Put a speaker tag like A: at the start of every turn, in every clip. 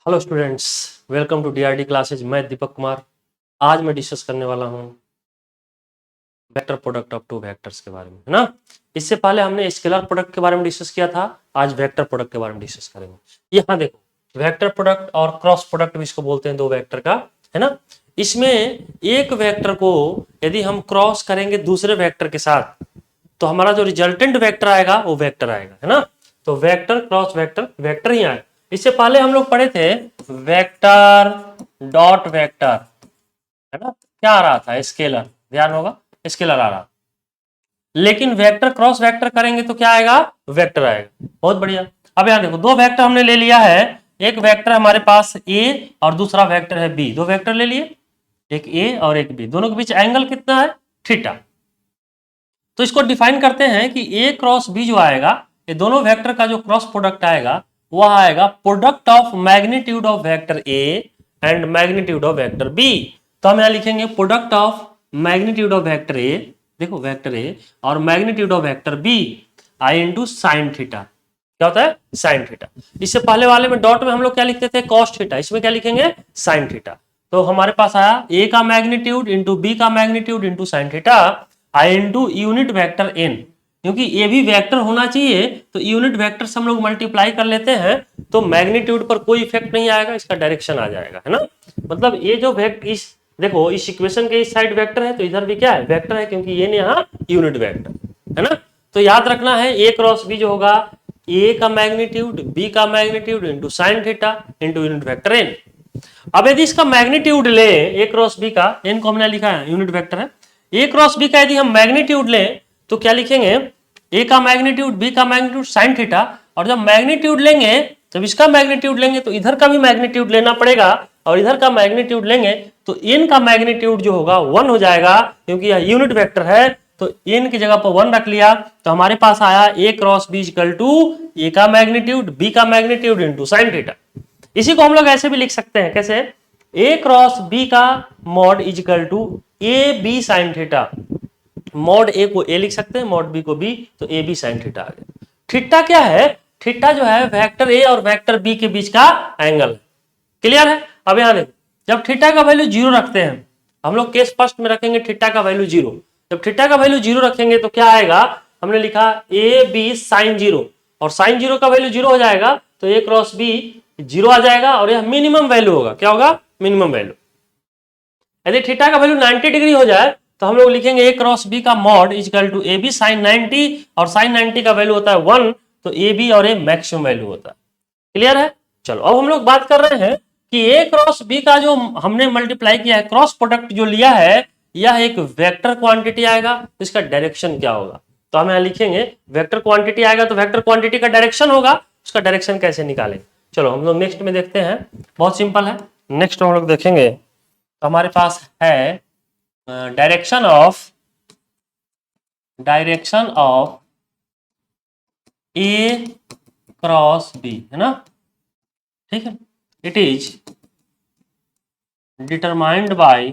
A: Hello students, welcome to DRD classes. मैं दीपक कुमार। आज मैं डिस्कस करने वाला हूँ vector product of two vectors के बारे में, है ना। इससे पहले हमने स्केलर प्रोडक्ट के बारे में डिस्कस किया था, आज वेक्टर प्रोडक्ट के बारे में डिस्कस करेंगे। यहाँ देखो, वेक्टर प्रोडक्ट और क्रॉस प्रोडक्ट भी इसको बोलते हैं, दो वेक्टर का, है ना। इसमें एक वेक्टर को यदि हम क्रॉस करेंगे दूसरे वेक्टर के साथ तो हमारा जो रिजल्टेंट वेक्टर आएगा वो वेक्टर आएगा, है ना। तो वेक्टर क्रॉस वेक्टर वेक्टर ही आएगा। इससे पहले हम लोग पढ़े थे वेक्टर डॉट वेक्टर, है ना। क्या आ रहा था? स्केलर, ध्यान होगा, स्केलर आ रहा। लेकिन वेक्टर क्रॉस वेक्टर करेंगे तो क्या आएगा? वेक्टर आएगा। बहुत बढ़िया। अब यहाँ देखो, दो वेक्टर हमने ले लिया है। एक वेक्टर हमारे पास ए और दूसरा वेक्टर है बी। दो वेक्टर ले लिए, एक ए और एक बी। दोनों के बीच एंगल कितना है? थीटा। तो इसको डिफाइन करते हैं कि ए क्रॉस बी जो आएगा, ये दोनों वेक्टर का जो क्रॉस प्रोडक्ट आएगा वह आएगा product of magnitude of vector A and magnitude of vector B. तो हम यहां लिखेंगे product of magnitude of vector A, देखो वेक्टर ए, और मैग्नीट्यूड ऑफ वेक्टर बी आई इंटू साइन थीटा। क्या होता है? Sine theta. इससे पहले वाले में डॉट में हम लोग क्या लिखते थे? Cos theta. इसमें क्या लिखेंगे? Sine theta. तो हमारे पास आया ए का मैग्नीट्यूड इंटू बी का मैग्नीट्यूड इंटू साइन थीटा आई इंटू यूनिट वेक्टर एन। क्योंकि ये भी वेक्टर होना चाहिए तो यूनिट वेक्टर से हम लोग मल्टीप्लाई कर लेते हैं तो मैग्नीट्यूड पर कोई इफेक्ट नहीं आएगा, इसका डायरेक्शन आ जाएगा, है ना। मतलब ये जो वेक्टर, इस देखो इस इक्वेशन के इस साइड वेक्टर है तो इधर भी क्या है? वेक्टर है, क्योंकि ये यहाँ यूनिट वेक्टर, है ना। तो याद रखना है ए क्रॉस बी जो होगा, ए का मैग्नीट्यूड बी का magnitude into sine theta into unit vector N. अब यदि इसका मैग्नीट्यूड ले ए क्रॉस बी का, एन को हमने लिखा है यूनिट वेक्टर है, ए क्रॉस बी का यदि हम मैग्नीट्यूड लें तो क्या लिखेंगे? ए का मैग्नीट्यूड बी का मैग्नीट्यूड साइन थीटा। और जब मैग्नीट्यूड लेंगे, जब इसका मैग्नीट्यूड लेंगे तो इधर का भी मैग्नीट्यूड लेना पड़ेगा, और इधर का मैग्नीट्यूड लेंगे तो एन का मैग्नीट्यूड जो होगा 1 हो जाएगा, क्योंकि यह यूनिट वेक्टर है। तो एन की जगह पर 1 रख लिया तो हमारे पास आया ए क्रॉस बी इक्वल टू ए का मैग्नीट्यूड बी का मैग्नीट्यूड इंटू साइन थीटा। इसी को हम लोग ऐसे भी लिख सकते हैं, कैसे? ए क्रॉस बी का mod is equal to A B sine theta. Mod a को ए लिख सकते हैं, मॉड बी को बी, तो ए बी साइन थीटा आ गया। थीटा क्या है? थीटा जो है वेक्टर ए और वेक्टर बी के बीच का एंगल है। क्लियर है? अब यहां देखो, जब थीटा का वैल्यू 0 रखते हैं, हम लोग केस फर्स्ट में रखेंगे थीटा का वैल्यू 0। जब थीटा का वैल्यू 0 रखेंगे तो क्या आएगा? हमने लिखा ए बी साइन 0, और साइन 0 का वैल्यू 0 हो जाएगा तो ए क्रॉस बी 0 आ जाएगा, और यह मिनिमम वैल्यू होगा। क्या होगा? Minimum value. यदि थीटा का वैल्यू 90 डिग्री हो जाए तो हम लोग लिखेंगे ए क्रॉस बी का mod equal to A B sine 90, और साइन 90 का वैल्यू होता है 1, तो ए बी और ए मैक्सिमम वैल्यू होता है। क्लियर है? चलो अब हम लोग बात कर रहे हैं कि ए क्रॉस बी का जो हमने मल्टीप्लाई किया है, क्रॉस प्रोडक्ट जो लिया है, यह एक वेक्टर क्वांटिटी आएगा, तो इसका डायरेक्शन क्या होगा? तो हम यहां लिखेंगे वेक्टर क्वांटिटी आएगा तो वेक्टर क्वांटिटी का डायरेक्शन होगा, उसका डायरेक्शन कैसे निकालेंगे? चलो हम लोग नेक्स्ट में देखते हैं, बहुत सिंपल है। नेक्स्ट हम लोग देखेंगे तो हमारे पास है direction of A cross B, है ना। ठीक है, it is determined by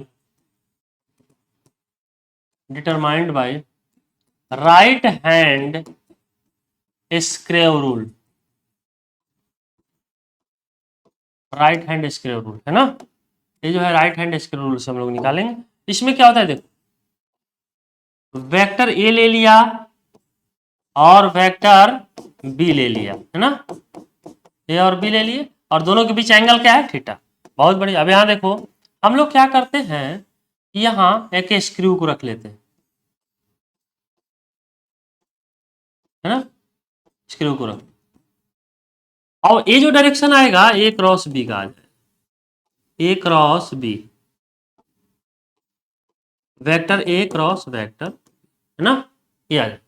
A: right hand square rule. Right hand square rule, है ना। ये जो है राइट हैंड स्क्वेयर रूल से हम लोग निकालेंगे। इसमें क्या होता है? देखो, वेक्टर ए ले लिया और वेक्टर बी ले लिया, है ना। ए और बी ले लिए, और दोनों के बीच एंगल क्या है? थीटा। बहुत बढ़िया। अब यहां देखो, हम लोग क्या करते हैं, यहां एक स्क्रू को रख लेते हैं, है ना। स्क्रू को रख, और ये जो डायरेक्शन आएगा ए क्रॉस बी का आ जाएगा, a cross b, vector A cross vector, है ना, ये आ जाए।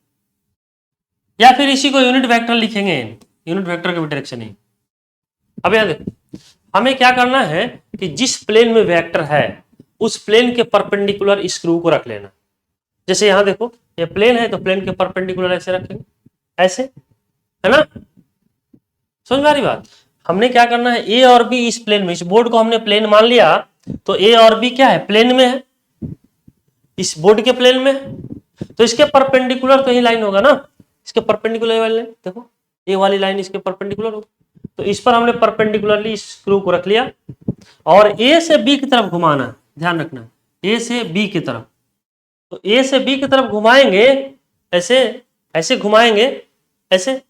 A: या फिर इसी को यूनिट वेक्टर लिखेंगे, यूनिट वेक्टर का भी डायरेक्शन है। अब यहां देखो, हमें क्या करना है कि जिस प्लेन में वेक्टर है उस प्लेन के परपेंडिकुलर स्क्रू को रख लेना। जैसे यहां देखो, ये प्लेन है तो प्लेन के परपेंडिकुलर ऐसे रखेंगे, ऐसे, है ना। समझ में आ रही बात? हमने क्या करना है, ए और बी इस प्लेन में, इस बोर्ड को हमने प्लेन मान लिया, तो ए और बी क्या है? प्लेन में है, इस बोर्ड के प्लेन में है, तो इसके परपेंडिकुलर तो यही लाइन होगा ना, इसके परपेंडिकुलर वाली लाइन। देखो, ए वाली लाइन इसके परपेंडिकुलर होगी, तो इस पर हमने परपेंडिकुलरली स्क्रू को रख लिया और ए से बी की तरफ घुमाना है, ध्यान रखना, ए से बी की तरफ। तो ए से बी की तरफ घुमाएंगे, ऐसे ऐसे घुमाएंगे, ऐसे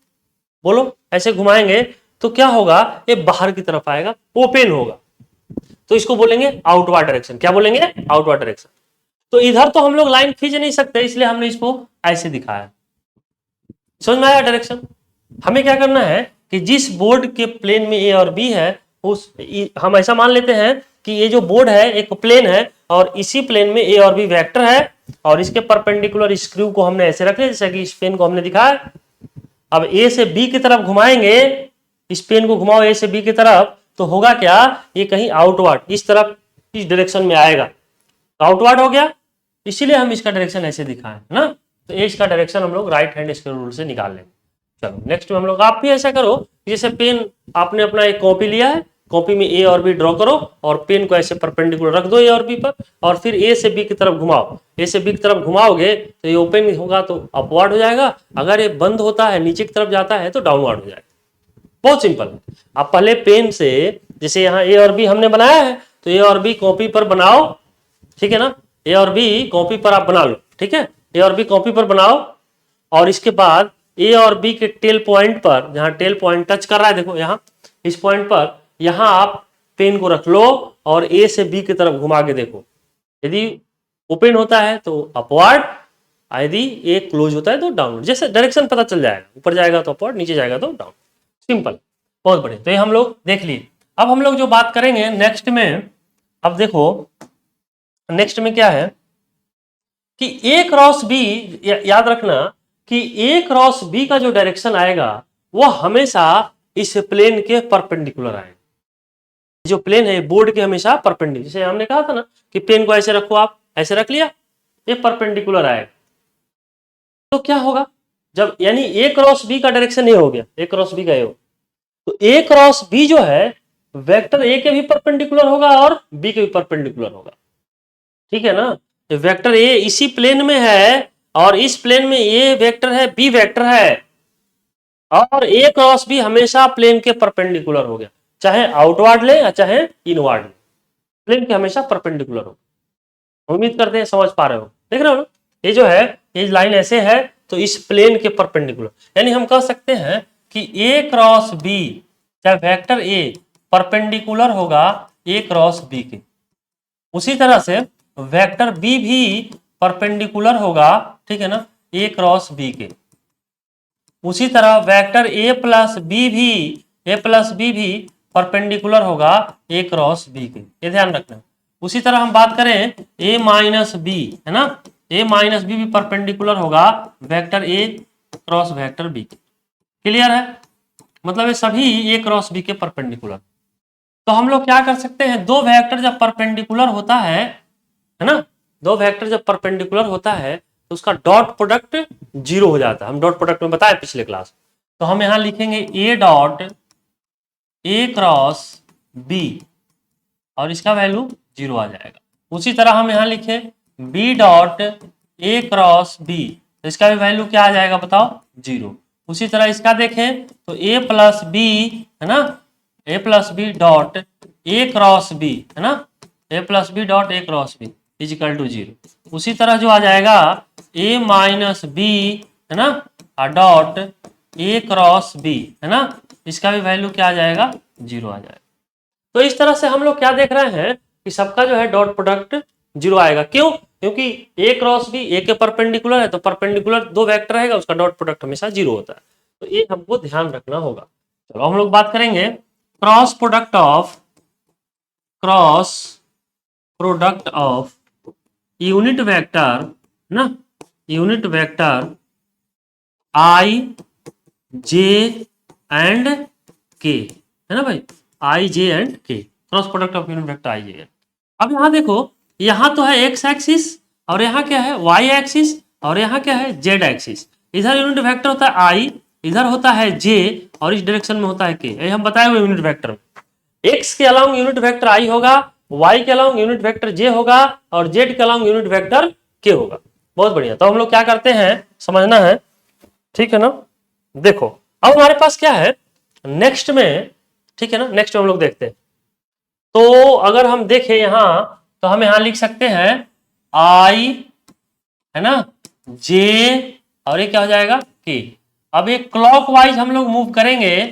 A: बोलो, ऐसे घुमाएंगे तो क्या होगा, ये बाहर की तरफ आएगा, ओपन होगा, तो इसको बोलेंगे आउटवर्ड डायरेक्शन। क्या बोलेंगे? Outward direction. तो इधर तो हम लोग लाइन खींच नहीं सकते, इसलिए हमने इसको ऐसे दिखाया। समझ में आया डायरेक्शन? हमें क्या करना है कि जिस बोर्ड के प्लेन में ए और बी है, उस हम ऐसा मान लेते हैं कि ये जो बोर्ड है एक प्लेन है और इसी प्लेन में ए और बी वेक्टर है और इसके परपेंडिकुलर स्क्रू को हमने ऐसे रख लिया जैसे कि इस पेन को हमने दिखाया। अब ए से बी की तरफ घुमाएंगे, इस पेन को घुमाओ ए से बी की तरफ, तो होगा क्या, ये कहीं आउटवर्ड इस तरफ इस डायरेक्शन में आएगा, आउटवर्ड हो गया, इसीलिए हम इसका डायरेक्शन ऐसे दिखाएं ना। तो ये इसका डायरेक्शन हम लोग राइट हैंड स्क्वायर रूल से निकाल लेंगे। चलो नेक्स्ट में हम लोग, आप भी ऐसा करो, जैसे पेन आपने अपना एक कॉपी लिया है, कॉपी में ए और बी ड्रॉ करो और पेन को ऐसे परपेंडिकुलर रख दो ए और बी पर और फिर ए से बी की तरफ घुमाओ। ए से बी की तरफ घुमाओगे तो ये ओपन होगा तो अपवर्ड हो जाएगा, अगर ये बंद होता है नीचे की तरफ जाता है तो डाउनवर्ड हो जाएगा। बहुत सिंपल है। आप पहले पेन से, जैसे यहाँ ए और बी हमने बनाया है तो ए और बी कॉपी पर बनाओ, ठीक है ना, ए और बी कॉपी पर आप बना लो, ठीक है, ए और बी कॉपी पर बनाओ और इसके बाद ए और बी के टेल पॉइंट पर, जहां टेल पॉइंट टच कर रहा है, देखो यहाँ इस पॉइंट पर, यहां आप पेन को रख लो और ए से बी की तरफ घुमा के देखो, यदि ओपन होता है तो अपवर्ड, यदि ए क्लोज होता है तो डाउनवर्ड। जैसे डायरेक्शन पता चल जाएगा, ऊपर जाएगा तो अपवर्ड, नीचे जाएगा तो डाउन। सिंपल, बहुत बढ़िया। तो ये हम लोग देख लिए। अब हम लोग जो बात करेंगे नेक्स्ट में, अब देखो नेक्स्ट में क्या है कि ए क्रॉस बी, याद रखना कि ए क्रॉस बी का जो डायरेक्शन आएगा वो हमेशा इस प्लेन के परपेंडिकुलर आएगा। जो प्लेन है बोर्ड के हमेशा परपेंडिकुलर, जैसे हमने कहा था ना कि पेन को ऐसे रखो, आप ऐसे रख लिया, ये परपेंडिकुलर आएगा। तो क्या होगा, जब यानी ए क्रॉस बी का डायरेक्शन ये हो गया, ए क्रॉस बी का ये हो, तो ए क्रॉस बी जो है वेक्टर ए के भी परपेंडिकुलर होगा और बी के भी परपेंडिकुलर होगा, ठीक है ना। वेक्टर ए इसी प्लेन में है और इस प्लेन में ए वेक्टर है, बी वेक्टर है और ए क्रॉस बी हमेशा प्लेन के परपेंडिकुलर हो गया, चाहे आउटवर्ड ले या चाहे इनवर्ड ले, प्लेन के हमेशा परपेंडिकुलर हो। उम्मीद करते हैं समझ पा रहे हो, देख रहे हो ना, ये जो है ये लाइन ऐसे है तो इस प्लेन के परपेंडिकुलर, यानी हम कह सकते हैं कि ए क्रॉस बी, चाहे वेक्टर ए परपेंडिकुलर होगा ए क्रॉस बी के, उसी तरह से वेक्टर बी भी परपेंडिकुलर होगा, ठीक है ना, ए क्रॉस बी के। उसी तरह वेक्टर ए प्लस बी भी परपेंडिकुलर होगा ए क्रॉस बी के, ये ध्यान रखना। उसी तरह हम बात करें ए माइनस बी, है ना, ए माइनस बी भी परपेंडिकुलर होगा वेक्टर ए क्रॉस वेक्टर बी के। क्लियर है? मतलब ये सभी ए क्रॉस बी के परपेंडिकुलर। तो हम लोग क्या कर सकते हैं, दो वेक्टर जब परपेंडिकुलर होता है ना, दो वेक्टर जब परपेंडिकुलर होता है तो उसका डॉट प्रोडक्ट जीरो हो जाता है। हम डॉट प्रोडक्ट में बताए पिछले क्लास। तो हम यहां लिखेंगे A dot A cross B और इसका वैल्यू जीरो आ जाएगा। उसी तरह हम यहां लिखे बी डॉट ए क्रॉस बी, तो इसका भी वैल्यू क्या आ जाएगा बताओ, जीरो। उसी तरह इसका देखें तो ए प्लस बी, है ना, a plus b dot A cross B, है ना, a plus b dot A cross b is equal to zero. उसी तरह जो आ जाएगा ए माइनस बी, है ना, डॉट ए क्रॉस बी, है ना, इसका भी वैल्यू क्या आ जाएगा, जीरो आ जाएगा। तो इस तरह से हम लोग क्या देख रहे हैं कि सबका जो है डॉट प्रोडक्ट जीरो आएगा। क्यों? क्योंकि ए क्रॉस बी ए के परपेंडिकुलर है, तो परपेंडिकुलर दो वेक्टर रहेगा, उसका डॉट प्रोडक्ट हमेशा जीरो होता है। तो ये हमको ध्यान रखना होगा। चलो हम लोग बात करेंगे cross product of unit vector ना, unit vector i j and k, है ना भाई, i j and k, cross product of unit vector i j. अब यहां देखो, यहां तो है एक्स एक्सिस और यहां क्या है, वाई एक्सिस और यहां क्या है, जेड एक्सिस। इधर यूनिट वेक्टर होता है आई, इधर होता है जे और इस डायरेक्शन में होता है के। ये हम बताए हुए यूनिट वेक्टर में एक्स के अलाउंग यूनिट वेक्टर आई होगा, वाई के अलाउंग यूनिट वेक्टर जे होगा और जेड के अलाउंग यूनिट वेक्टर के होगा। बहुत बढ़िया। तो हम लोग क्या करते हैं, समझना है, ठीक है ना। देखो अब हमारे पास क्या है, नेक्स्ट में ठीक है ना। नेक्स्ट हम लोग देखते हैं। तो अगर हम देखें यहाँ तो हम यहाँ लिख सकते हैं आई, है ना, जे, और ये क्या हो जाएगा के। अब ये क्लॉकवाइज हम लोग मूव करेंगे,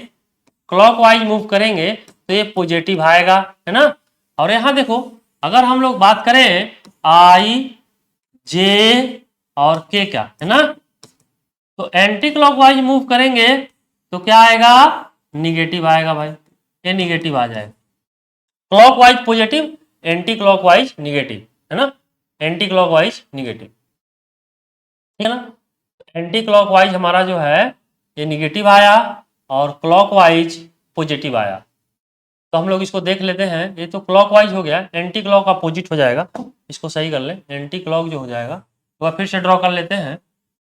A: क्लॉकवाइज मूव करेंगे तो ये पॉजिटिव आएगा, है ना। और यहाँ देखो अगर हम लोग बात करें आई, जे और के का, है ना, तो एंटी क्लॉकवाइज मूव करेंगे तो क्या आएगा, निगेटिव आएगा भाई, ये निगेटिव आ जाएगा। Clockwise positive, anti clockwise negative, है ना, एंटी क्लॉकवाइज निगेटिव, ठीक है ना। एंटी क्लॉकवाइज हमारा जो है ये निगेटिव आया और क्लॉकवाइज पॉजिटिव आया। तो हम लोग इसको देख लेते हैं। ये तो क्लॉकवाइज हो गया, एंटी क्लॉक अपोजिट हो जाएगा, इसको सही कर ले। एंटी क्लॉक जो हो जाएगा तो फिर से ड्रॉ कर लेते हैं।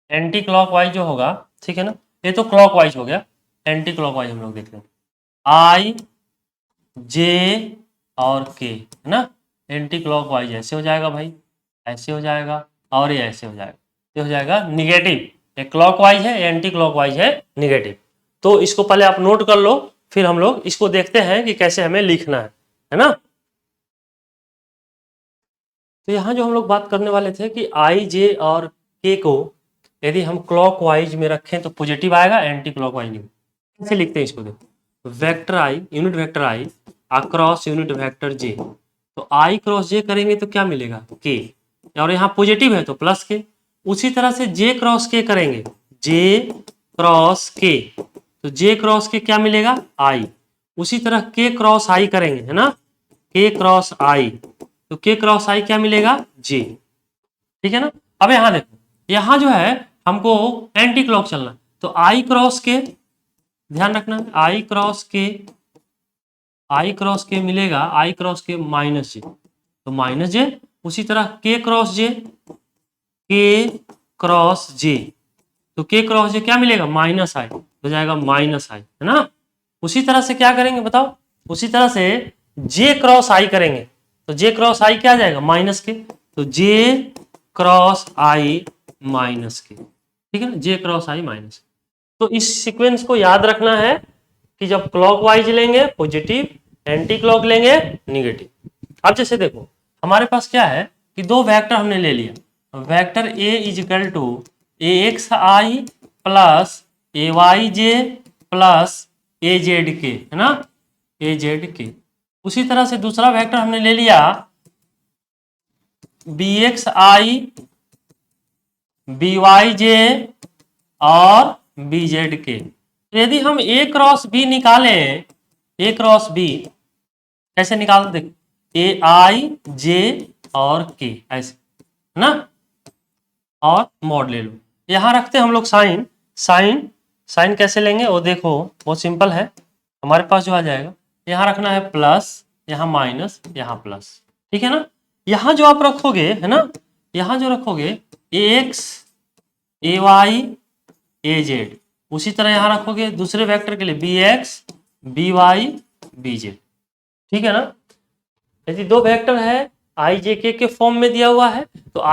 A: एंटी क्लॉकवाइज जो होगा, ठीक है ना, ये तो क्लॉकवाइज हो गया, एंटी क्लॉकवाइज हम लोग देख लें आई, जे और के, है ना। एंटी क्लॉकवाइज ऐसे हो जाएगा भाई, ऐसे हो जाएगा और ये ऐसे हो जाएगा, ये हो जाएगा निगेटिव। ये क्लॉकवाइज है, एंटी क्लॉकवाइज है निगेटिव। तो इसको पहले आप नोट कर लो, फिर हम लोग इसको देखते हैं कि कैसे हमें लिखना है ना। तो यहाँ जो हम लोग बात करने वाले थे कि आई, जे और के को यदि हम क्लॉकवाइज में रखें तो पॉजिटिव आएगा, एंटी क्लॉकवाइज नहीं। कैसे लिखते हैं इसको, देखो वेक्टर आई, यूनिट वेक्टर आई अक्रॉस यूनिट वेक्टर जे। तो आई क्रॉस जे करेंगे तो क्या मिलेगा, के, और यहाँ पॉजिटिव है तो प्लस के। उसी तरह से जे क्रॉस के करेंगे, जे क्रॉस के, तो जे क्रॉस के क्या मिलेगा, आई। उसी तरह के क्रॉस आई करेंगे, है ना, के क्रॉस आई, तो के क्रॉस आई क्या मिलेगा, जे, ठीक है ना। अब यहाँ देखो, यहाँ जो है हमको एंटी क्लॉक चलना, तो आई क्रॉस के, ध्यान रखना आई क्रॉस के, आई क्रॉस के मिलेगा, आई क्रॉस के माइनस जे, तो माइनस जे। उसी तरह के क्रॉस जे, के क्रॉस जे, तो के क्रॉस जे क्या मिलेगा, माइनस आई, हो जाएगा माइनस आई, है ना। उसी तरह से क्या करेंगे बताओ, उसी तरह से जे क्रॉस आई करेंगे, तो जे क्रॉस आई क्या आ जाएगा, माइनस के, तो जे क्रॉस आई माइनस के, ठीक है ना, जे क्रॉस आई माइनस। तो इस सीक्वेंस को याद रखना है कि जब क्लॉकवाइज लेंगे पॉजिटिव, एंटी क्लॉक लेंगे निगेटिव। अब जैसे देखो हमारे पास क्या है कि दो वेक्टर हमने ले लिया, vector A is equal to A X I plus A Y J plus A Z K, है ना, ए जेड के। उसी तरह से दूसरा वेक्टर हमने ले लिया बी एक्स आई बी वाई जे और बी जेड के। यदि हम ए क्रॉस बी निकालें, ए क्रॉस बी कैसे निकालते, देखो ए आई जे और के ऐसे, है ना, और मॉड ले लो। यहां रखते हैं हम लोग साइन, साइन, साइन कैसे लेंगे वो देखो, बहुत सिंपल है। हमारे पास जो आ जाएगा, यहाँ रखना है प्लस, यहाँ माइनस, यहाँ प्लस, ठीक है ना। यहाँ जो आप रखोगे, है ना, यहाँ जो रखोगे A X A Y A Z, उसी तरह यहाँ रखोगे दूसरे वेक्टर के लिए B X B Y B Z, ठीक है ना। यदि दो वेक्टर है आई जे के फॉर्म में दिया हुआ है तो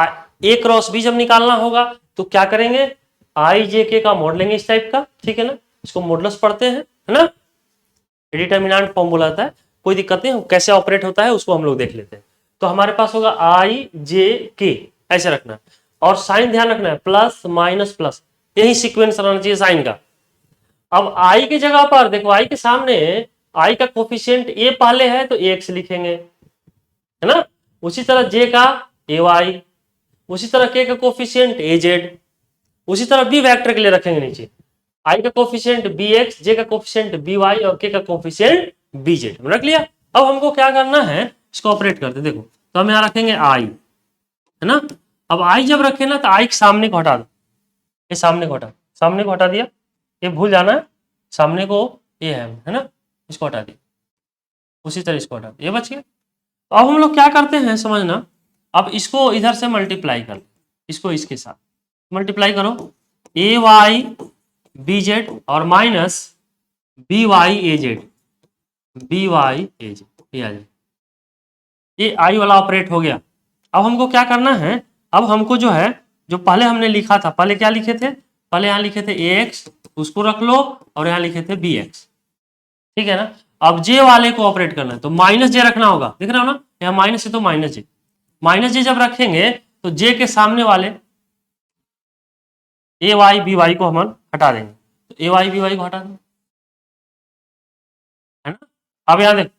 A: ए क्रॉस बी जब निकालना होगा तो क्या करेंगे, आई जे के का मॉड लेंगे इस टाइप का, ठीक है ना, इसको मॉडुलस पढ़ते हैं, है ना, डिटर्मिनेंट फॉर्म बुलाता है, कोई दिक्कत नहीं, कैसे ऑपरेट होता है उसको हम लोग देख लेते हैं। तो हमारे पास होगा आई जे के, ऐसे रखना है, और साइन ध्यान रखना है प्लस माइनस प्लस, यही सीक्वेंस रहना चाहिए साइन का। अब आई की जगह पर देखो, आई के सामने आई का कोफिशिएंट ए पहले है तो एक्स लिखेंगे, है ना। उसी तरह जे का ए वाई, उसी तरह के का कोफिशिएंट ए जेड, उसी तरह बी वेक्टर के लिए रखेंगे नीचे आई का कोफिशिएंट बी एक्स, जे का कोफिशिएंट बी वाई और के का कोफिशिएंट बी जेड, रख लिया। अब हमको क्या करना है, इसको ऑपरेट करते, देखो तो हम यहाँ रखेंगे आई, है ना। अब आई जब रखे ना तो आई के सामने को हटा दो, ये सामने को हटा, सामने को हटा दिया, ये भूल जाना है, सामने को ये है ना, इसको हटा दिया, उसी तरह इसको हटा दिया, ये बच गया। तो अब हम लोग क्या करते हैं समझना, अब इसको इधर से मल्टीप्लाई कर, इसको इसके साथ मल्टीप्लाई करो, ए वाई बी जेड और minus B Y A Z, B Y A Z, ये आ जाए, ये आई वाला ऑपरेट हो गया। अब हमको क्या करना है, अब हमको जो है, जो पहले हमने लिखा था, पहले क्या लिखे थे, पहले यहाँ लिखे थे ए एक्स, उसको रख लो, और यहाँ लिखे थे बी एक्स, ठीक है ना। अब जे वाले को ऑपरेट करना है तो माइनस जे रखना होगा, देख रहे हो ना, यहाँ माइनस है तो माइनस जे जब रखेंगे तो जे के सामने वाले ए वाई बी वाई को हम हटा देंगे, तो ए वाई बी वाई को हटा देंगे, है ना। अब यहाँ देख,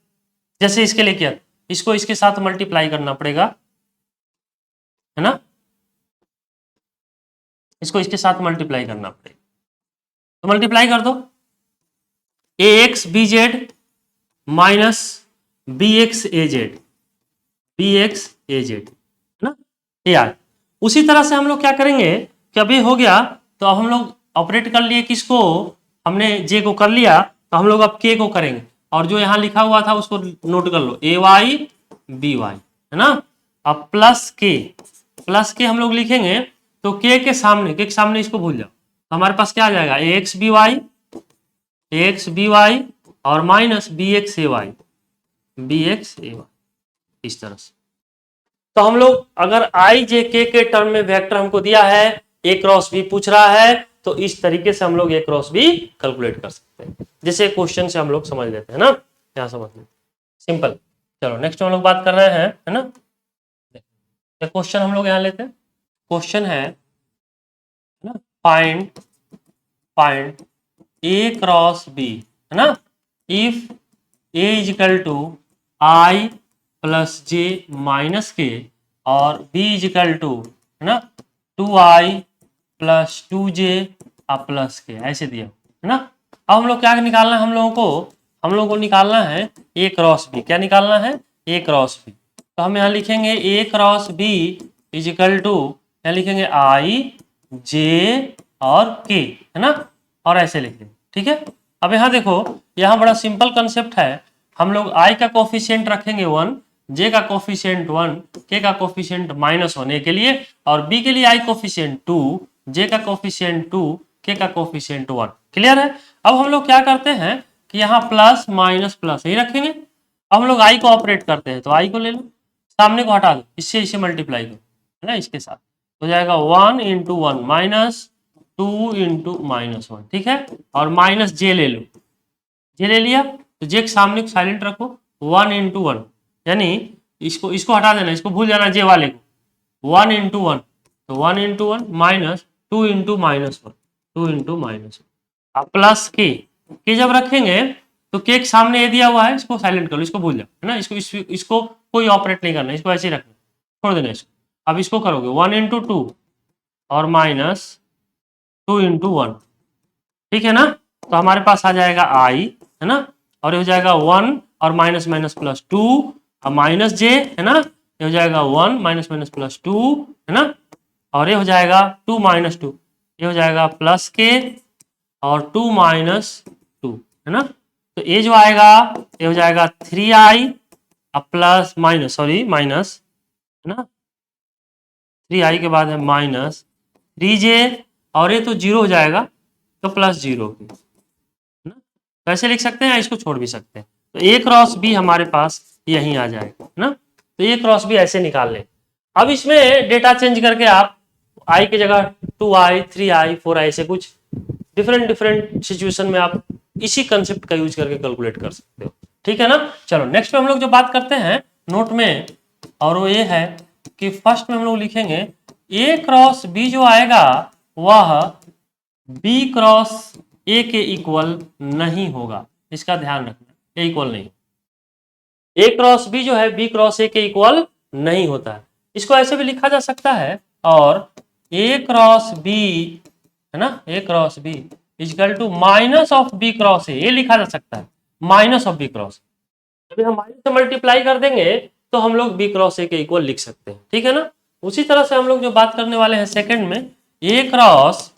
A: जैसे इसके लिए किया, इसको इसके साथ मल्टीप्लाई करना पड़ेगा, है ना, इसको इसके साथ मल्टीप्लाई करना पड़ेगा, तो मल्टीप्लाई कर दो, a x b z minus b x a z, है ना, ये यार। उसी तरह से हम लोग क्या करेंगे कि अभी हो गया, तो अब हम लोग ऑपरेट कर लिए किसको, हमने जे को कर लिया, तो हम लोग अब के को करेंगे, और जो यहाँ लिखा हुआ था उसको नोट कर लो, ए वाई बी वाई, है ना। अब प्लस के हम लोग लिखेंगे, तो के के सामने इसको भूल जाओ, तो हमारे पास क्या आ जाएगा, ए एक्स बी वाई और minus b x A Y, इस तरह से। तो हम लोग अगर आई जे के टर्म में वेक्टर हमको दिया है, ए क्रॉस बी पूछ रहा है, तो इस तरीके से हम लोग ए क्रॉस बी कैलकुलेट कर सकते हैं, जैसे क्वेश्चन से हम लोग समझ लेते हैं ना, यहाँ समझ लेते, सिंपल। चलो नेक्स्ट हम लोग बात कर रहे हैं, है ना, क्वेश्चन हम लोग यहाँ लेते हैं, क्वेश्चन है ना, फाइंड ए क्रॉस बी, है ना, if A is equal to I plus J minus K और बी इज इक्वल टू, है ना, 2i प्लस 2j प्लस के, ऐसे दिया, है ना। अब हम लोग क्या निकालना है, हम लोगों को निकालना है ए क्रॉस बी, क्या निकालना है, ए क्रॉस बी। तो हम यहाँ लिखेंगे ए cross b is equal to, यहाँ लिखेंगे आई जे और के, है ना, और ऐसे लिखेंगे, ठीक है। अब यहाँ देखो, यहाँ बड़ा सिंपल कंसेप्ट है, हम लोग आई का कोफिशिएंट रखेंगे 1, जे का कोफिशिएंट 1, के का कोफिशिएंट -1 ए के लिए, और बी के लिए आई कोफिशिएंट 2, जे का कोफिशिएंट 2, के का कोफिशिएंट 1, क्लियर है। अब हम लोग क्या करते हैं कि यहाँ प्लस माइनस प्लस यही रखेंगे, अब हम लोग आई को ऑपरेट करते हैं, तो आई को ले लो, सामने को हटा दो, इससे इसे मल्टीप्लाई करो, है ना, इसके साथ हो जाएगा 1 × 1 माइनस 2 × -1, ठीक है, और माइनस जे ले लो, जे ले लिया, तो जे के सामने साइलेंट रखो, 1 × 1, यानी इसको हटा देना, इसको भूल जाना जे वाले को, 1 × 1, तो 1 × 1 माइनस 2 × -1, 2 × -1, अब प्लस के जब रखेंगे तो के के सामने ये दिया हुआ है, इसको साइलेंट कर लो, इसको भूल जाओ, है ना, इसको कोई ऑपरेट नहीं करना, इसको ऐसे ही रखना, छोड़ देना इसको। अब इसको करोगे 1 × 2 और माइनस 2 × 1, ठीक है ना, तो हमारे पास आ जाएगा आई, है ना, और ये हो जाएगा 1 और माइनस माइनस प्लस 2 और माइनस जे, है ना, ये हो जाएगा 1 माइनस माइनस प्लस 2, है ना, और ये हो जाएगा 2 - 2, ये हो जाएगा प्लस के और 2 - 2, है ना, तो ये जो आएगा ये हो जाएगा 3i प्लस माइनस, है ना, 3i के बाद है माइनस 3j, और ये तो 0 हो जाएगा, तो प्लस 0, है ना, तो ऐसे लिख सकते हैं, इसको छोड़ भी सकते हैं, तो ए क्रॉस बी हमारे पास यहीं आ जाएगा, है ना, तो ए क्रॉस बी ऐसे निकाल लें। अब इसमें डेटा चेंज करके आप आई की जगह 2i 3i 4i ऐसे कुछ डिफरेंट सिचुएशन में आप इसी कंसेप्ट का यूज करके कैलकुलेट कर सकते हो, ठीक है ना। चलो नेक्स्ट में हम लोग जो बात करते हैं नोट में, और वो ये है कि फर्स्ट में हम लोग लिखेंगे ए क्रॉस बी जो आएगा वह बी क्रॉस ए के इक्वल नहीं होगा, इसका ध्यान रखना, ए इक्वल नहीं, ए क्रॉस बी जो है बी क्रॉस ए के इक्वल नहीं होता है, इसको ऐसे भी लिखा जा सकता है, और ए क्रॉस बी, है ना, a cross b equal to minus of B cross a, ये लिखा जा सकता है, माइनस ऑफ बी क्रॉस, जब हम माइनस से मल्टीप्लाई कर देंगे तो हम लोग बी क्रॉस ए के इक्वल लिख सकते हैं, ठीक है ना। उसी तरह से हम लोग जो बात करने वाले हैं सेकंड में, ए क्रॉस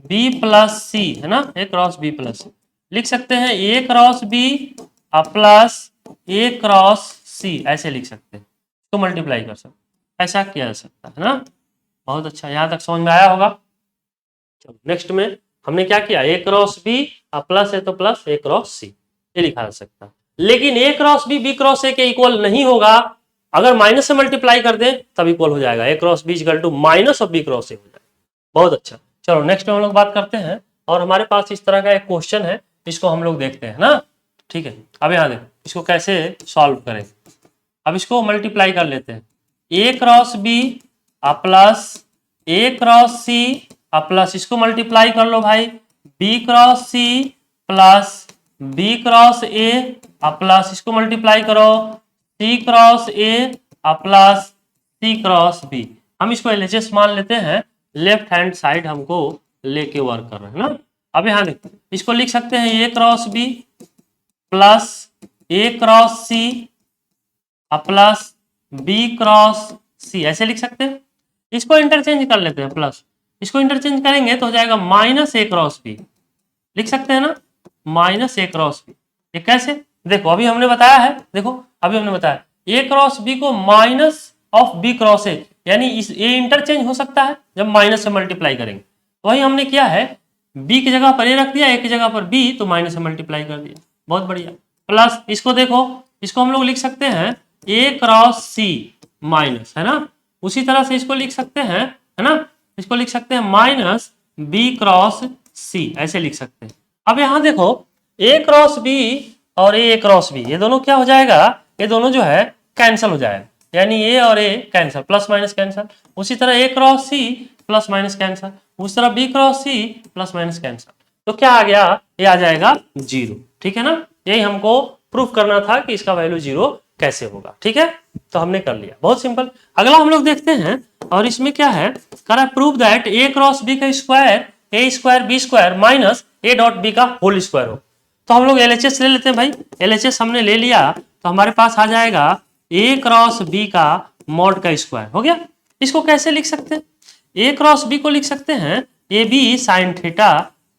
A: बी प्लस सी, है ना, ए क्रॉस बी प्लस सी लिख सकते हैं, a cross b plus a cross c, ऐसे लिख सकते हैं, तो मल्टीप्लाई कर सकते हैं, ऐसा किया जा सकता है ना। बहुत अच्छा, यहां तक समझ में आया होगा। चलो नेक्स्ट में हमने क्या किया, ए क्रॉस बी प्लस है तो प्लस ए क्रॉस सी, ये लिखा जा सकता है, लेकिन ए क्रॉस बी क्रॉस ए के इक्वल नहीं होगा, अगर माइनस से मल्टीप्लाई कर दें तब इक्वल हो जाएगा, a cross b equal to minus of B cross a हो जाएगा। बहुत अच्छा, चलो नेक्स्ट में हम लोग बात करते हैं, और हमारे पास इस तरह का एक क्वेश्चन है, इसको हम लोग देखते हैं ना। ठीक है। अब यहाँ देखो इसको कैसे सॉल्व करें। अब इसको मल्टीप्लाई कर लेते हैं, a cross b plus a cross c plus इसको मल्टीप्लाई कर लो भाई, b cross c plus b cross a plus इसको मल्टीप्लाई करो, c cross a plus c cross b. हम इसको एलएचएस मान लेते हैं, लेफ्ट हैंड साइड हमको लेके वर्क कर रहे हैं ना। अब यहाँ देखो इसको लिख सकते हैं a cross b plus a cross c plus b cross c, ऐसे लिख सकते हैं। इसको इंटरचेंज कर लेते हैं, प्लस इसको इंटरचेंज करेंगे तो हो जाएगा माइनस ए क्रॉस बी, लिख सकते हैं ना, माइनस ए क्रॉस बी। ये कैसे, देखो अभी हमने बताया है, देखो अभी हमने बताया ए क्रॉस बी को minus of B cross A, यानी इस ए इंटरचेंज हो सकता है जब माइनस से मल्टीप्लाई करेंगे। तो वही हमने किया है, बी की जगह पर ए रख दिया, ए की जगह पर बी, तो माइनस से मल्टीप्लाई कर दिया, बहुत बढ़िया। प्लस इसको देखो, इसको हम लोग लिख सकते हैं ए क्रॉस सी माइनस, है ना, उसी तरह से इसको लिख सकते हैं, है ना, इसको लिख सकते हैं माइनस बी क्रॉस सी, ऐसे लिख सकते हैं। अब यहाँ देखो ए क्रॉस बी और ए क्रॉस बी, ये दोनों क्या हो जाएगा, ये दोनों जो है कैंसिल हो जाएगा, यानी ए और a cancel, plus minus cancel. उसी तरह a cross c plus minus cancel, उस तरह b cross c plus minus cancel, तो क्या आ गया, ये आ जाएगा 0, ठीक है ना। यही हमको प्रूफ करना था कि इसका वैल्यू 0 कैसे होगा, ठीक है, तो हमने कर लिया, बहुत सिंपल। अगला हम लोग देखते हैं, और इसमें क्या है, कर prove that a cross B का square a square b square minus a dot b का होल स्क्वायर हो। तो हम लोग एलएचएस ले लेते हैं भाई, एलएचएस हमने ले लिया तो हमारे पास आ जाएगा ए क्रॉस बी का मॉड का स्क्वायर, हो गया। इसको कैसे लिख सकते हैं, ए क्रॉस बी को लिख सकते हैं ए बी साइन थीटा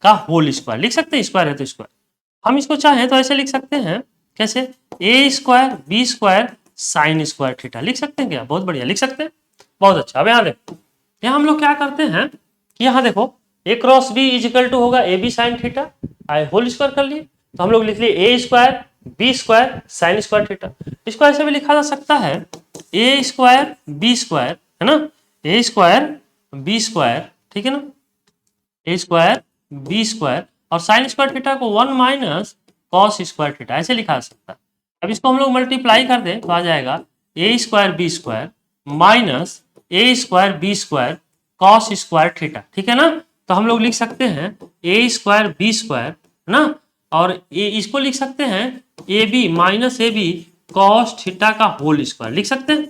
A: का होल स्क्वायर, लिख सकते हैं, स्क्वायर है तो स्क्वायर। हम इसको चाहें तो ऐसे लिख सकते हैं, कैसे, a square b square sine square theta, लिख सकते हैं क्या, बहुत बढ़िया, लिख सकते हैं, बहुत अच्छा। अब यहाँ देखो, यहाँ हम लोग क्या करते हैं कि यहाँ देखो a cross b is equal to होगा a B sine theta, whole square कर लिए, तो हम लोग लिख लिए a square b square sine square theta. इसको ऐसे भी लिखा जा सकता है ए स्क्वायर बी स्क्वायर, है ना, ए स्क्वायर बी स्क्वायर, ठीक है ना, ए स्क्वायर बी स्क्वायर और साइन स्क्वायर थीटा को 1 माइनस कॉस स्क्वायर थीटा, ऐसे लिखा जा सकता है। अब इसको हम लोग मल्टीप्लाई कर दें तो आ जाएगा a square b square minus a square b square cos square theta, ठीक है ना। तो हम लोग लिख सकते हैं ए स्क्वायर बी स्क्वायर, है ना, और इसको लिख सकते हैं A B minus A B cos theta का होल स्क्वायर, लिख सकते हैं,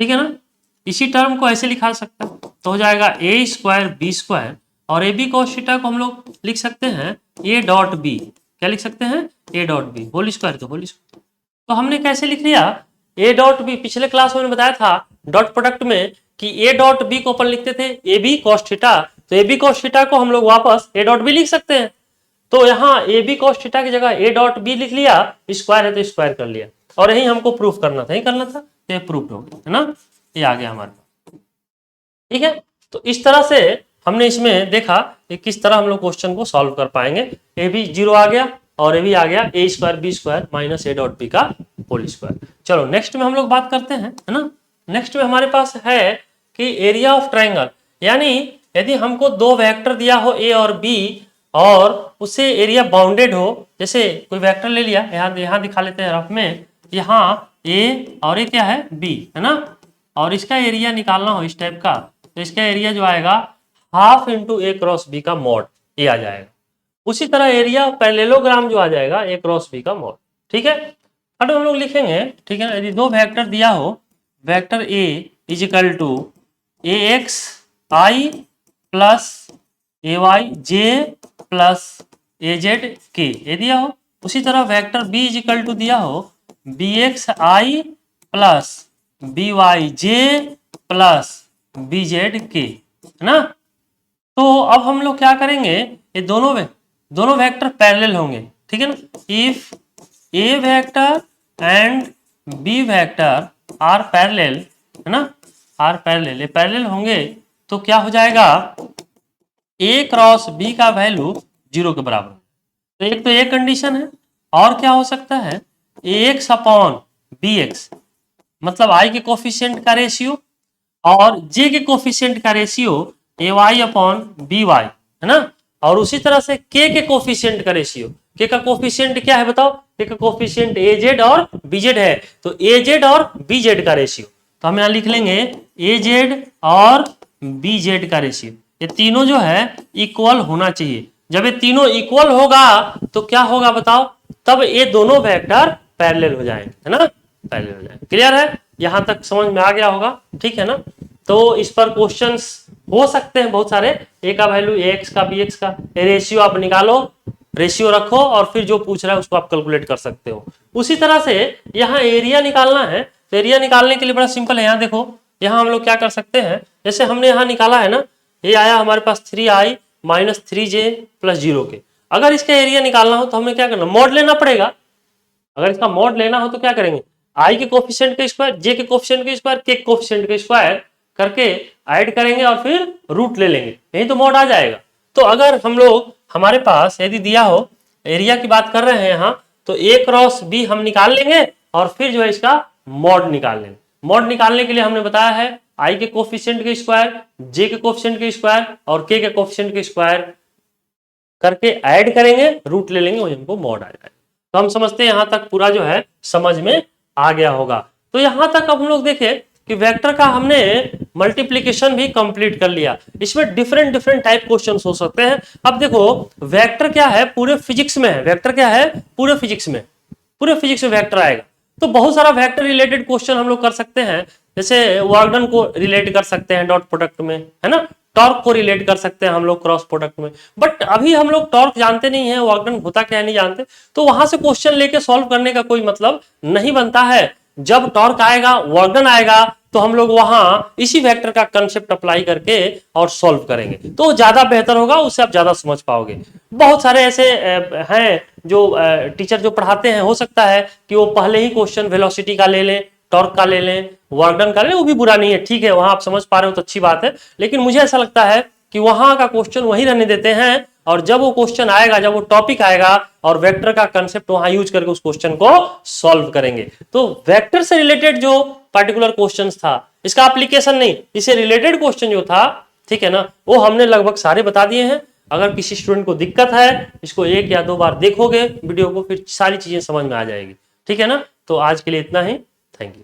A: ठीक है ना। इसी टर्म को ऐसे लिखा सकता है तो हो जाएगा ए स्क्वायर बी स्क्वायर और ए बी कॉस थीटा को हम लोग लिख सकते हैं ए डॉट बी, क्या लिख सकते हैं, A dot B, whole square तो होल स्क्वायर। तो हमने कैसे लिख लिया ए डॉट बी, पिछले क्लास में बताया था डॉट प्रोडक्ट में कि ए डॉट बी को अपन लिखते थे ए बी कॉस थीटा, तो ए बी कॉस थीटा को हम लोग वापस ए डॉट बी लिख सकते हैं। तो यहाँ ए बी कॉस थीटा की जगह ए डॉट बी लिख लिया, स्क्वायर है तो स्क्वायर कर लिया, और यही हमको प्रूफ करना था, यही करना था, ये प्रूफ हो गया, है ना, ये आ गया हमारे पास, ठीक है। तो इस तरह से हमने इसमें देखा कि किस तरह हम लोग क्वेश्चन को सॉल्व कर पाएंगे। ए बी 0 आ गया और ए भी आ गया a square b square minus a dot b का होल स्क्वायर। चलो नेक्स्ट में हम लोग बात करते हैं, है ना। नेक्स्ट में हमारे पास है कि एरिया ऑफ ट्रायंगल, यानी यदि हमको दो वेक्टर दिया हो ए और बी और उससे एरिया बाउंडेड हो, जैसे कोई वेक्टर ले लिया, यहाँ दिखा लेते हैं रफ में, यहाँ ए और ये क्या है बी, है ना, और इसका एरिया निकालना हो इस टाइप का, तो इसका एरिया जो आएगा हाफ इंटू ए क्रॉस बी का मॉड, ये आ जाएगा। उसी तरह एरिया पैरेललोग्राम जो आ जाएगा ए क्रॉस बी का मॉड, ठीक है। अब हम लोग लिखेंगे, ठीक है ना, यदि दो वेक्टर दिया हो, vector A is equal to A X I plus A Y J plus A Z K, ये दिया हो। उसी तरह vector B is equal to दिया हो B X I plus B Y J plus B Z K, है ना। तो अब हम लोग क्या करेंगे, ये दोनों वेक्टर पैरेलल होंगे, ठीक है ना। If A vector and B vector are parallel, है ना, आर पैरेलल, ये पैरेलल होंगे तो क्या हो जाएगा, ए क्रॉस बी का वैल्यू 0 के बराबर। तो एक तो ये कंडीशन है, और क्या हो सकता है, एक्स अपॉन बी एक्स, मतलब आई के कोफिशिएंट का रेशियो और जे के कोफिशिएंट का ratio A Y upon B Y, है ना। और उसी तरह से के कोफिशिएंट का रेशियो, के का कोफिशिएंट क्या है बताओ, के का कोफिशिएंट AZ और BZ है, तो AZ और BZ का रेशियो, तो हम यहां लिख लेंगे AZ और BZ का रेशियो, ये तीनों जो है इक्वल होना चाहिए। जब ये तीनों इक्वल होगा तो क्या होगा बताओ, तब ये दोनों वेक्टर पैरेलल हो जाएंगे, है ना, पैरेलल हो जाएंगे। क्लियर है, यहां तक समझ में आ गया होगा, ठीक है ना। तो इस पर क्वेश्चंस हो सकते हैं बहुत सारे, ए का वैल्यू AX का BX का, रेशियो आप निकालो, रेशियो रखो और फिर जो पूछ रहा है उसको आप कैलकुलेट कर सकते हो। उसी तरह से यहाँ एरिया निकालना है, तो एरिया निकालने के लिए बड़ा सिंपल है। यहाँ देखो, यहाँ हम लोग क्या कर सकते हैं, जैसे हमने यहाँ निकाला है ना, ये आया हमारे पास 3i माइनस 3j प्लस 0 के। अगर इसका एरिया निकालना हो तो हमें क्या करना, मॉड लेना पड़ेगा। अगर इसका मॉड लेना हो तो क्या करेंगे, i के कोफिशिएंट का स्क्वायर, j के कोफिशिएंट का स्क्वायर, k के कोफिशिएंट का स्क्वायर करके ऐड करेंगे और फिर रूट ले लेंगे, यही तो मॉड आ जाएगा। तो अगर हम लोग, हमारे पास यदि दिया हो, एरिया की बात कर रहे हैं यहाँ, तो a क्रॉस b हम निकाल लेंगे और फिर जो है इसका मॉड निकाल लेंगे। मॉड निकालने के लिए हमने बताया है i के कोफिशिएंट के स्क्वायर, j के कोफिशिएंट के स्क्वायर और k के कोफिशिएंट के स्क्वायर करके ऐड करेंगे, रूट ले लेंगे, वही हमको मॉड आ जाएगा। तो हम समझते हैं यहां तक पूरा जो है समझ में आ गया होगा। तो यहां तक अब हम लोग देखें कि वेक्टर का हमने मल्टीप्लिकेशन भी कंप्लीट कर लिया। इसमें डिफरेंट डिफरेंट टाइप क्वेश्चंस हो सकते हैं। अब देखो, वेक्टर क्या है, पूरे फिजिक्स में है, वेक्टर क्या है पूरे फिजिक्स में, पूरे फिजिक्स में वेक्टर आएगा। तो बहुत सारा वेक्टर रिलेटेड क्वेश्चन हम लोग कर सकते हैं, जैसे वर्क डन को रिलेट कर सकते हैं डॉट प्रोडक्ट में, है ना, टॉर्क को रिलेट कर सकते हैं हम लोग क्रॉस प्रोडक्ट में। बट अभी हम लोग टॉर्क जानते नहीं है, वर्क डन होता क्या है नहीं जानते, तो वहां से क्वेश्चन लेके सॉल्व करने का कोई मतलब नहीं बनता है। जब टॉर्क आएगा, वर्क डन आएगा, तो हम लोग वहां इसी वेक्टर का कंसेप्ट अप्लाई करके और सॉल्व करेंगे, तो ज्यादा बेहतर होगा, उससे आप ज्यादा समझ पाओगे। बहुत सारे ऐसे हैं जो टीचर जो पढ़ाते हैं, हो सकता है कि वो पहले ही क्वेश्चन वेलोसिटी का ले लें, टॉर्क का ले लें, वर्क डन का ले लें, वो भी बुरा नहीं है, ठीक है, वहां आप समझ पा रहे हो तो अच्छी बात है। लेकिन मुझे ऐसा लगता है कि वहां का क्वेश्चन वहीं रहने देते हैं, और जब वो क्वेश्चन आएगा, जब वो टॉपिक आएगा और वेक्टर का कंसेप्ट वहां यूज करके उस क्वेश्चन को सॉल्व करेंगे। तो वेक्टर से रिलेटेड जो पर्टिकुलर क्वेश्चन था, इसका एप्लीकेशन नहीं, इससे रिलेटेड क्वेश्चन जो था, ठीक है ना, वो हमने लगभग सारे बता दिए हैं। अगर किसी स्टूडेंट को दिक्कत है, इसको 1 या 2 बार देखोगे वीडियो को, फिर सारी चीजें समझ में आ जाएगी, ठीक है ना। तो आज के लिए इतना ही, थैंक यू।